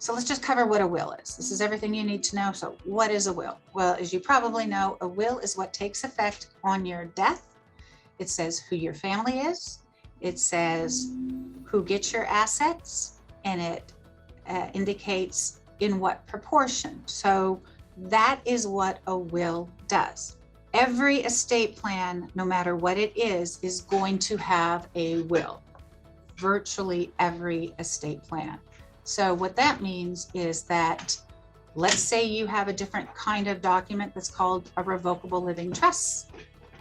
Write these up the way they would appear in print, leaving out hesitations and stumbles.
So let's just cover what a will is. This is everything you need to know. So what is a will? Well, as you probably know, a will is what takes effect on your death. It says who your family is. It says who gets your assets, and it indicates in what proportion. So that is what a will does. Every estate plan, no matter what it is going to have a will. Virtually every estate plan. So what that means is that, let's say you have a different kind of document that's called a revocable living trust.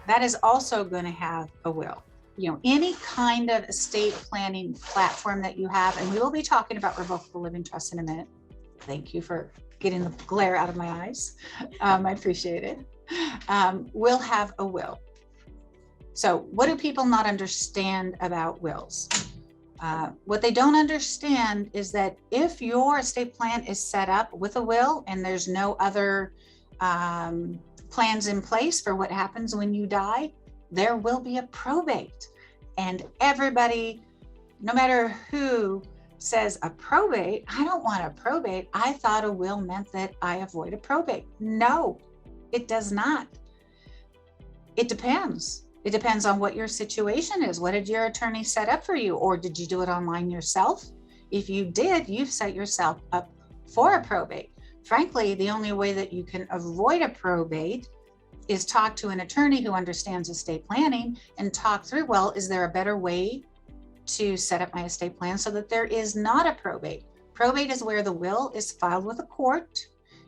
That is also going to have a will. You know, any kind of estate planning platform that you have, and we will be talking about revocable living trust in a minute. Thank you for getting the glare out of my eyes. I appreciate it. Will have a will. So what do people not understand about wills? What they don't understand is that if your estate plan is set up with a will and there's no other plans in place for what happens when you die, there will be a probate. And everybody, no matter who says a probate, I don't want a probate. I thought a will meant that I avoid a probate. No, it does not. It depends. It depends on what your situation is. What did your attorney set up for you? Or did you do it online yourself? If you did, you've set yourself up for a probate. Frankly, the only way that you can avoid a probate is talk to an attorney who understands estate planning and talk through, well, is there a better way to set up my estate plan so that there is not a probate? Probate is where the will is filed with a court.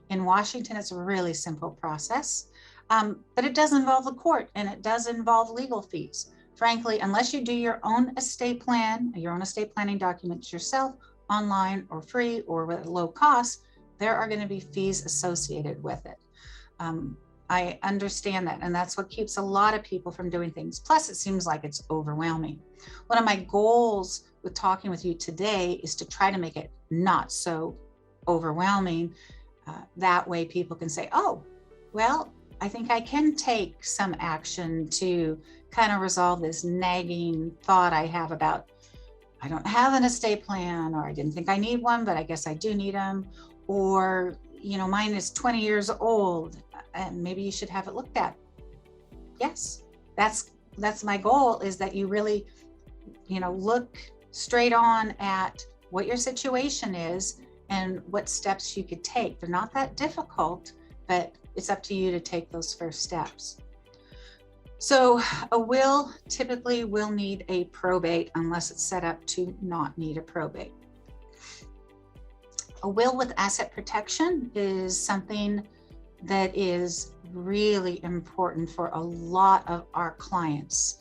In Washington, it's a really simple process, but it does involve the court and it does involve legal fees. Frankly, unless you do your own estate plan, your own estate planning documents yourself, online or free or with low cost, there are going to be fees associated with it. I understand that, and that's what keeps a lot of people from doing things. Plus, it seems like it's overwhelming. One of my goals with talking with you today is to try to make it not so overwhelming. That way people can say, oh, well, I think I can take some action to kind of resolve this nagging thought I have about, I don't have an estate plan, or I didn't think I need one, but I guess I do need them. Or, you know, mine is 20 years old and maybe you should have it looked at. Yes, that's my goal, is that you really, you know, look straight on at what your situation is and what steps you could take. They're not that difficult, but it's up to you to take those first steps. So a will typically will need a probate unless it's set up to not need a probate. A will with asset protection is something that is really important for a lot of our clients.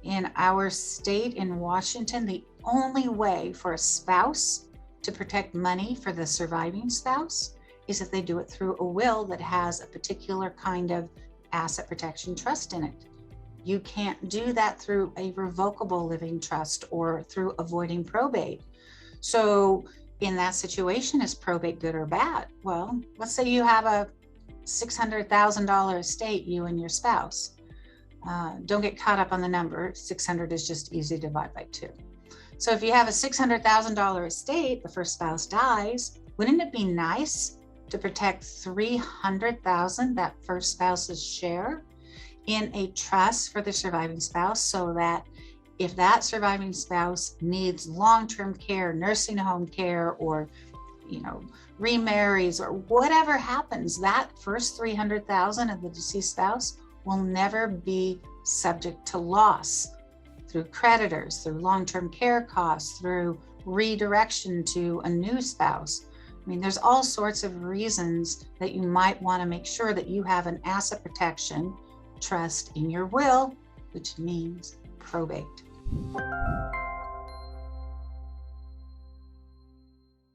In our state, in Washington, the only way for a spouse to protect money for the surviving spouse is if they do it through a will that has a particular kind of asset protection trust in it. You can't do that through a revocable living trust or through avoiding probate. So in that situation, is probate good or bad? Well, let's say you have a $600,000 estate, you and your spouse. Don't get caught up on the number. 600 is just easy to divide by 2. So if you have a $600,000 estate, the first spouse dies, wouldn't it be nice to protect $300,000, that first spouse's share, in a trust for the surviving spouse, so that if that surviving spouse needs long-term care, nursing home care, or, you know, remarries or whatever happens, that first $300,000 of the deceased spouse will never be subject to loss through creditors, through long-term care costs, through redirection to a new spouse. I mean, there's all sorts of reasons that you might want to make sure that you have an asset protection trust in your will, which means probate.